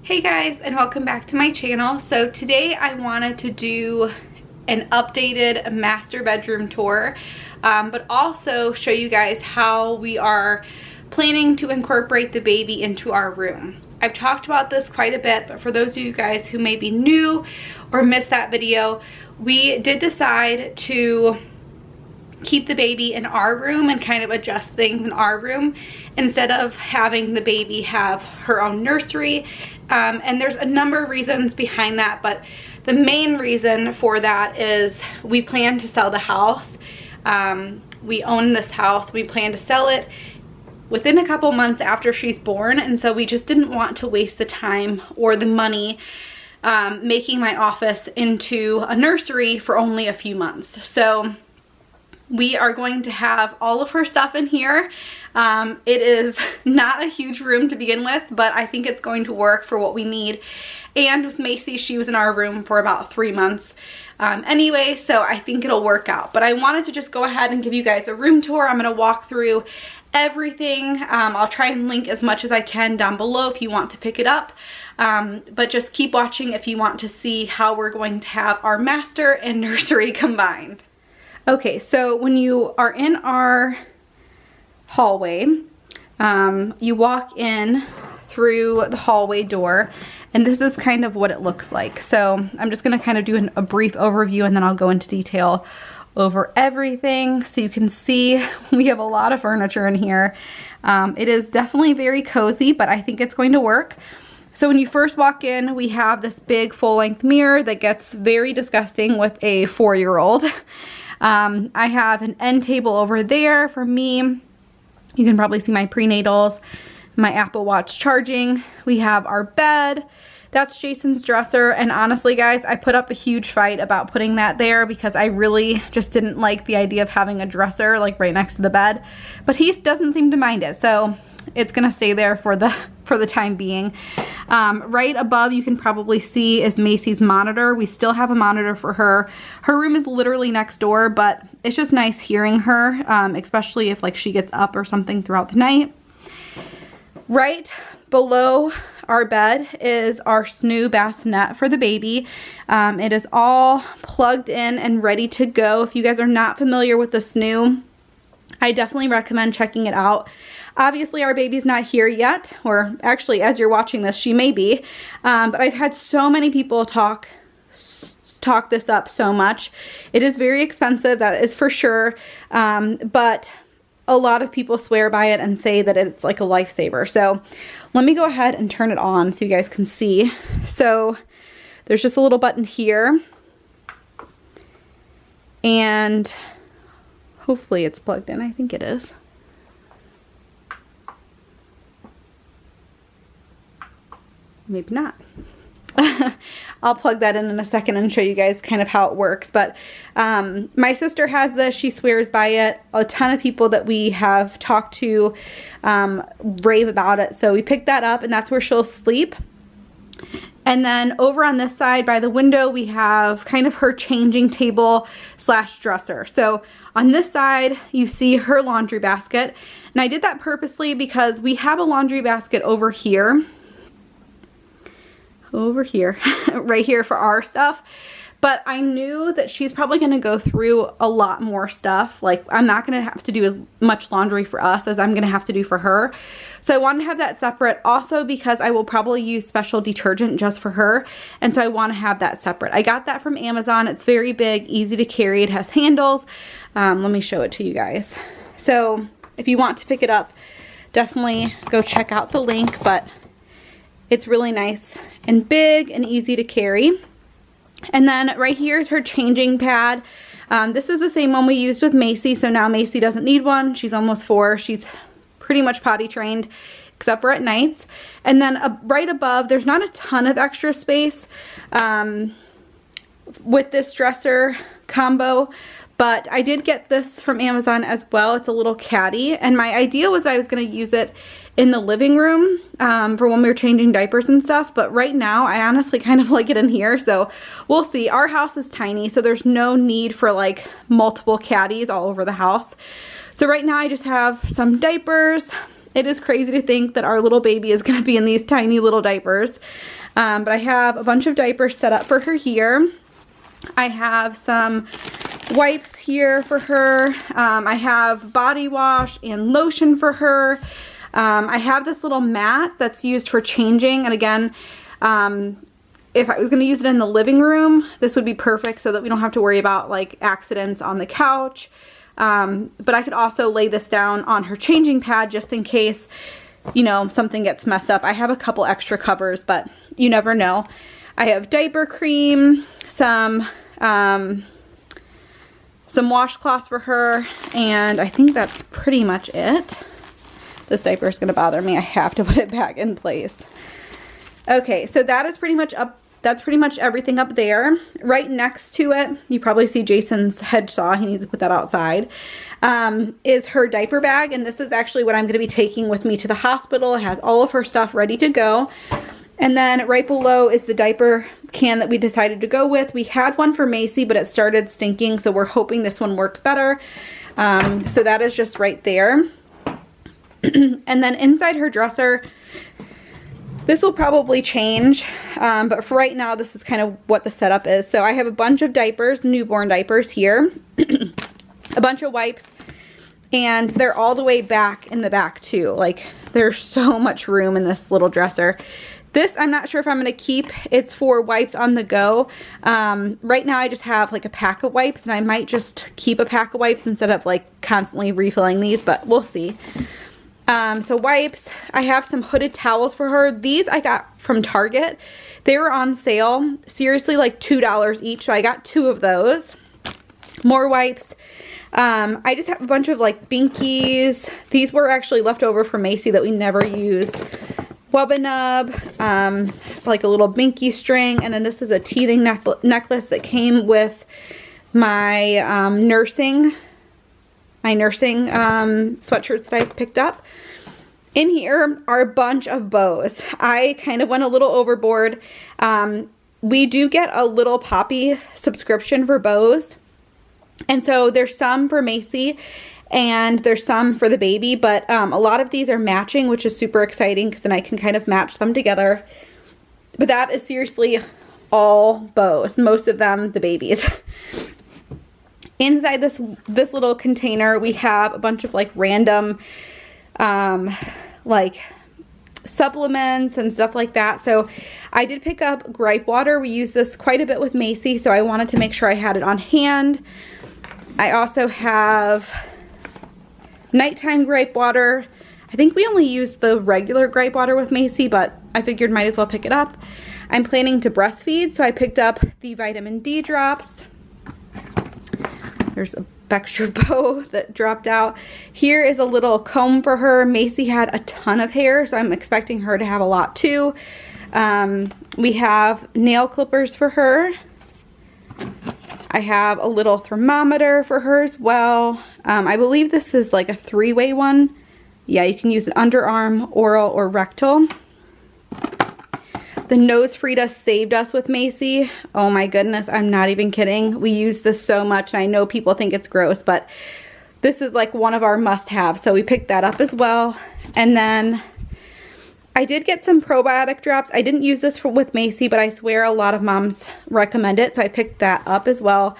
Hey guys, and welcome back to my channel. So today I wanted to do an updated master bedroom tour, but also show you guys how we are planning to incorporate the baby into our room. I've talked about this quite a bit, but for those of you guys who may be new or missed that video, we did decide to keep the baby in our room and kind of adjust things in our room instead of having the baby have her own nursery. And there's a number of reasons behind that, but the main reason for that is we plan to sell the house. We own this house. We plan to sell it within a couple months after she's born, and so we just didn't want to waste the time or the money making my office into a nursery for only a few months. So we are going to have all of her stuff in here. It is not a huge room to begin with, but I think it's going to work for what we need. And with Macy, she was in our room for about 3 months anyway, so I think it'll work out. But I wanted to just go ahead and give you guys a room tour. I'm going to walk through everything. I'll try and link as much as I can down below if you want to pick it up. But just keep watching if you want to see how we're going to have our master and nursery combined. Okay, so when you are in our hallway, you walk in through the hallway door, and this is kind of what it looks like. So I'm just going to kind of do a brief overview, and then I'll go into detail over everything. So you can see we have a lot of furniture in here. It is definitely very cozy, but I think it's going to work. So when you first walk in, we have this big full-length mirror that gets very disgusting with a 4-year-old. I have an end table over there for me. You can probably see my prenatals, my Apple Watch charging. We have our bed. That's Jason's dresser. And honestly, guys, I put up a huge fight about putting that there because I really just didn't like the idea of having a dresser like right next to the bed. But he doesn't seem to mind it, so it's gonna stay there for the time being. Right above, you can probably see, is Macy's monitor. We still have a monitor for her. Her room is literally next door, but it's just nice hearing her, especially if like she gets up or something throughout the night. Right below our bed is our snoo bassinet for the baby. It is all plugged in and ready to go. If you guys are not familiar with the snoo, I definitely recommend checking it out. Obviously, our baby's not here yet, or actually, as you're watching this, she may be. But I've had so many people talk this up so much. It is very expensive, that is for sure. But a lot of people swear by it and say that it's like a lifesaver. So let me go ahead and turn it on so you guys can see. So there's just a little button here. And hopefully it's plugged in. I think it is. Maybe not. I'll plug that in a second and show you guys kind of how it works. But my sister has this. She swears by it. A ton of people that we have talked to rave about it. So we picked that up, and that's where she'll sleep. And then over on this side by the window, we have kind of her changing table / dresser. So on this side, you see her laundry basket. And I did that purposely because we have a laundry basket over here. Right here for our stuff. But I knew that she's probably going to go through a lot more stuff. Like, I'm not going to have to do as much laundry for us as I'm going to have to do for her. So I wanted to have that separate, also because I will probably use special detergent just for her. And so I want to have that separate. I got that from Amazon. It's very big, easy to carry. It has handles. Let me show it to you guys. So if you want to pick it up, definitely go check out the link. But it's really nice and big and easy to carry. And then right here is her changing pad. This is the same one we used with Macy, so now Macy doesn't need one. She's almost 4. She's pretty much potty trained, except for at nights. And then right above, there's not a ton of extra space with this dresser combo, but I did get this from Amazon as well. It's a little caddy, and my idea was that I was going to use it in the living room for when we were changing diapers and stuff, but right now I honestly kind of like it in here, so we'll see. Our house is tiny, so there's no need for like multiple caddies all over the house. So right now I just have some diapers, It is crazy to think that our little baby is going to be in these tiny little diapers. But I have a bunch of diapers set up for her here. I have some wipes here for her. I have body wash and lotion for her. I have this little mat that's used for changing, and again, if I was going to use it in the living room, this would be perfect so that we don't have to worry about like accidents on the couch. But I could also lay this down on her changing pad just in case, you know, something gets messed up. I have a couple extra covers, but you never know. I have diaper cream, some washcloths for her, and I think that's pretty much it. This diaper is going to bother me. I have to put it back in place. Okay, so that is pretty much up. That's pretty much everything up there. Right next to it, you probably see Jason's hedge saw. He needs to put that outside. Is her diaper bag, and this is actually what I'm going to be taking with me to the hospital. It has all of her stuff ready to go. And then right below is the diaper can that we decided to go with. We had one for Macy, but it started stinking, so we're hoping this one works better. So that is just right there. And then inside her dresser, this will probably change, but for right now, this is kind of what the setup is. So I have a bunch of diapers, newborn diapers here, a bunch of wipes, and they're all the way back in the back too. Like, there's so much room in this little dresser. This, I'm not sure if I'm going to keep. It's for wipes on the go. Right now, I just have like a pack of wipes, and I might just keep a pack of wipes instead of like constantly refilling these, but we'll see. So wipes, I have some hooded towels for her. These I got from Target. They were on sale, seriously like $2 each, so I got 2 of those. More wipes. I just have a bunch of like binkies. These were actually left over from Macy that we never used. Wubba-nub, like a little binky string, and then this is a teething necklace that came with my nursing sweatshirts that I picked up. In here are a bunch of bows. I kind of went a little overboard. We do get a Little Poppy subscription for bows. And so there's some for Macy and there's some for the baby, but a lot of these are matching, which is super exciting because then I can kind of match them together. But that is seriously all bows, most of them the babies. Inside this little container, we have a bunch of like random like supplements and stuff like that. So I did pick up gripe water. We use this quite a bit with Macy, so I wanted to make sure I had it on hand. I also have nighttime gripe water. I think we only use the regular gripe water with Macy, but I figured might as well pick it up. I'm planning to breastfeed, so I picked up the vitamin D drops. There's a extra bow that dropped out. Here is a little comb for her. Macy had a ton of hair, so I'm expecting her to have a lot too. We have nail clippers for her. I have a little thermometer for her as well. I believe this is like a 3-way one. Yeah, you can use an underarm, oral, or rectal. The Nose Frida saved us with Macy. Oh my goodness, I'm not even kidding. We use this so much, and I know people think it's gross, but this is like one of our must-haves, so we picked that up as well. And then I did get some probiotic drops. I didn't use this with Macy, but I swear a lot of moms recommend it, so I picked that up as well.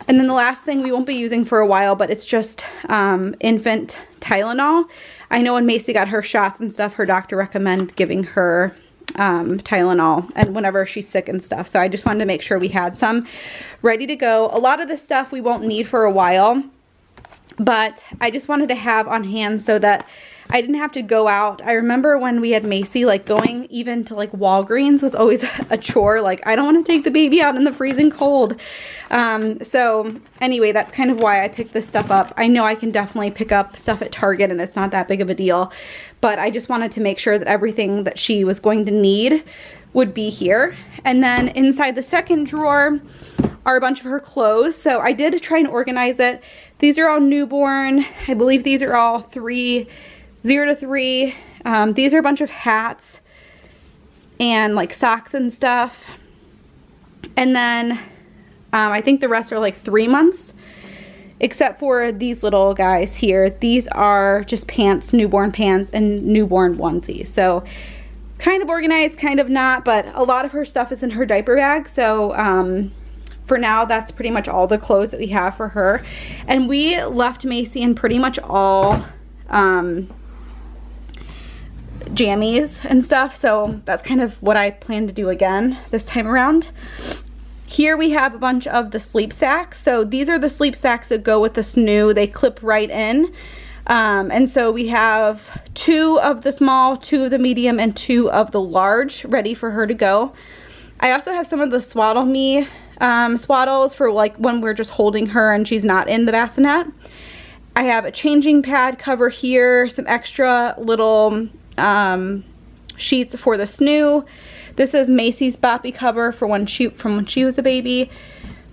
And then the last thing we won't be using for a while, but it's just infant Tylenol. I know when Macy got her shots and stuff, her doctor recommended giving her Tylenol and whenever she's sick and stuff. So I just wanted to make sure we had some ready to go. A lot of this stuff we won't need for a while, but I just wanted to have on hand so that I didn't have to go out. I remember when we had Macy, like going even to like Walgreens was always a chore. Like, I don't want to take the baby out in the freezing cold. So anyway, that's kind of why I picked this stuff up. I know I can definitely pick up stuff at Target and it's not that big of a deal, but I just wanted to make sure that everything that she was going to need would be here. And then inside the second drawer are a bunch of her clothes. So I did try and organize it. These are all newborn. I believe these are all 0 to 3. These are a bunch of hats and like socks and stuff. And then I think the rest are like 3 months. except for these little guys here. These are just pants, newborn pants and newborn onesies. So kind of organized, kind of not, but a lot of her stuff is in her diaper bag. So for now, that's pretty much all the clothes that we have for her. And we left Macy in pretty much all jammies and stuff. So that's kind of what I plan to do again this time around. Here we have a bunch of the sleep sacks. So these are the sleep sacks that go with the snoo. They clip right in. And so we have 2 of the small, 2 of the medium, and 2 of the large ready for her to go. I also have some of the Swaddle Me swaddles for like when we're just holding her and she's not in the bassinet. I have a changing pad cover here, some extra little sheets for the snoo. This is Macy's boppy cover for when she was a baby.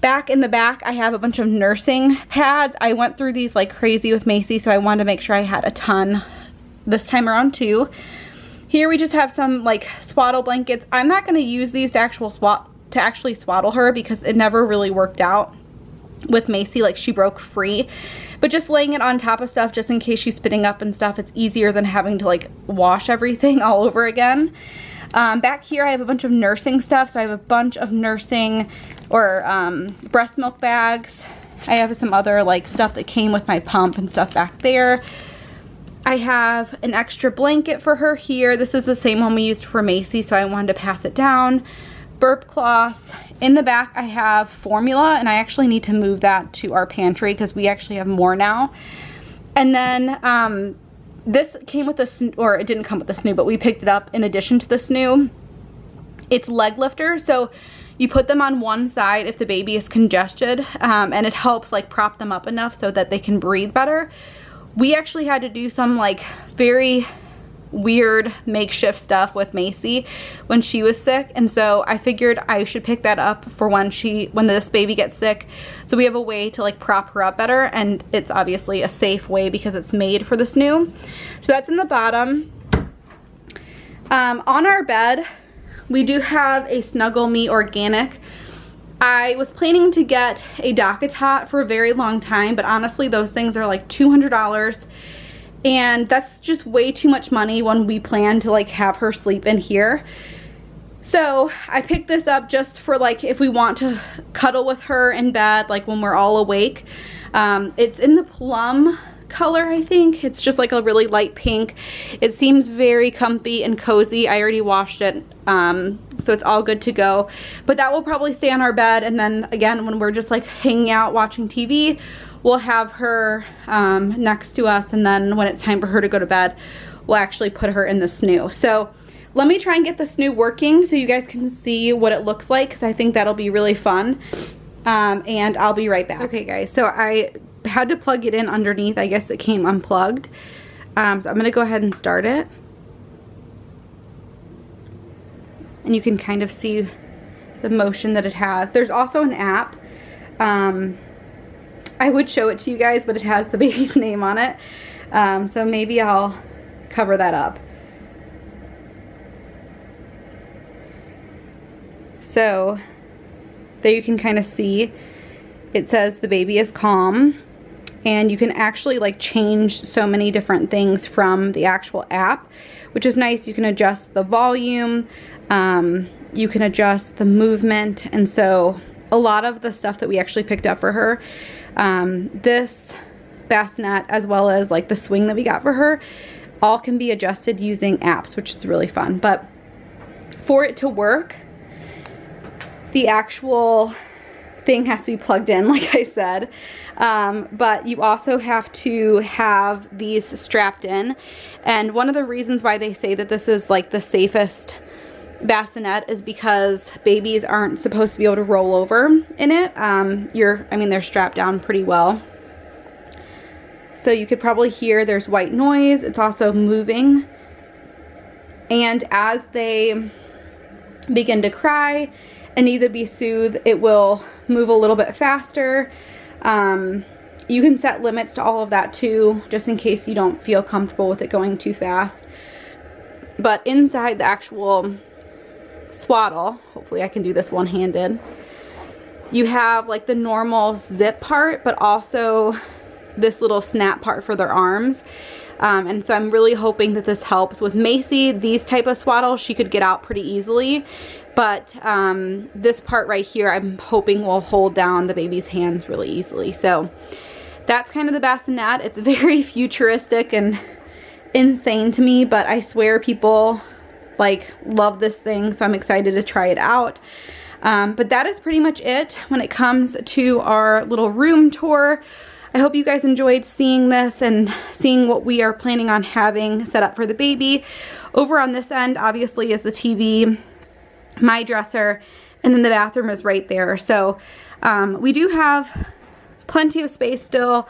Back in the back, I have a bunch of nursing pads. I went through these like crazy with Macy, so I wanted to make sure I had a ton this time around too. Here we just have some like swaddle blankets. I'm not going to use these to actually swaddle her because it never really worked out with Macy. Like, she broke free. But just laying it on top of stuff just in case she's spitting up and stuff, it's easier than having to like wash everything all over again. Back here I have a bunch of nursing stuff. So I have a bunch of nursing or breast milk bags. I have some other like stuff that came with my pump and stuff back there. I have an extra blanket for her here. This is the same one we used for Macy, so I wanted to pass it down. Burp cloths. In the back I have formula, and I actually need to move that to our pantry because we actually have more now. And then this came with the, or it didn't come with the snoo, but we picked it up in addition to the snoo. It's leg lifters, so you put them on one side if the baby is congested, and it helps like prop them up enough so that they can breathe better. We actually had to do some like very weird makeshift stuff with Macy when she was sick, and so I figured I should pick that up for when this baby gets sick, so we have a way to like prop her up better, and it's obviously a safe way because it's made for the snoo. So that's in the bottom. On our bed we do have a Snuggle Me organic. I was planning to get a DockATot for a very long time, but honestly those things are like $200. And that's just way too much money when we plan to like have her sleep in here. So I picked this up just for like if we want to cuddle with her in bed, like when we're all awake. It's in the plum color, I think. It's just like a really light pink. It seems very comfy and cozy. I already washed it, so it's all good to go. But that will probably stay on our bed, and then again when we're just like hanging out watching TV, we'll have her next to us, and then when it's time for her to go to bed, we'll actually put her in the snoo. So let me try and get the snoo working so you guys can see what it looks like, because I think that'll be really fun. And I'll be right back. Okay guys, so I had to plug it in underneath. I guess it came unplugged. So I'm gonna go ahead and start it. And you can kind of see the motion that it has. There's also an app. I would show it to you guys, but it has the baby's name on it. So maybe I'll cover that up. So there you can kind of see it says the baby is calm, and you can actually like change so many different things from the actual app, which is nice. You can adjust the volume, you can adjust the movement, and so a lot of the stuff that we actually picked up for her, this bassinet as well as like the swing that we got for her, all can be adjusted using apps, which is really fun. But for it to work, the actual thing has to be plugged in, like I said, but you also have to have these strapped in. And one of the reasons why they say that this is like the safest bassinet is because babies aren't supposed to be able to roll over in it. I mean they're strapped down pretty well, so you could probably hear there's white noise. It's also moving, and as they begin to cry and need to be soothed, it will move a little bit faster. You can set limits to all of that too, just in case you don't feel comfortable with it going too fast. But inside the actual swaddle, hopefully I can do this one-handed, you have like the normal zip part, but also this little snap part for their arms. And so I'm really hoping that this helps. With Macy, these type of swaddles, she could get out pretty easily. But this part right here, I'm hoping will hold down the baby's hands really easily. So that's kind of the bassinet. It's very futuristic and insane to me, but I swear people like love this thing, so I'm excited to try it out. But that is pretty much it when it comes to our little room tour. I hope you guys enjoyed seeing this and seeing what we are planning on having set up for the baby. Over on this end, obviously, is the TV, my dresser, and then the bathroom is right there. So we do have plenty of space still,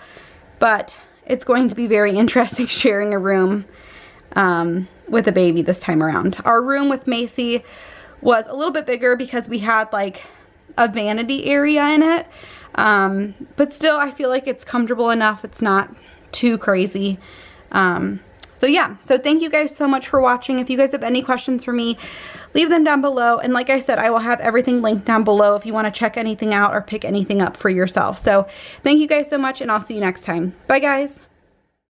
but it's going to be very interesting sharing a room with a baby this time around. Our room with Macy was a little bit bigger because we had like a vanity area in it. But still, I feel like it's comfortable enough. It's not too crazy. So yeah, so thank you guys so much for watching. If you guys have any questions for me, leave them down below. And like I said, I will have everything linked down below if you want to check anything out or pick anything up for yourself. So thank you guys so much, and I'll see you next time. Bye guys.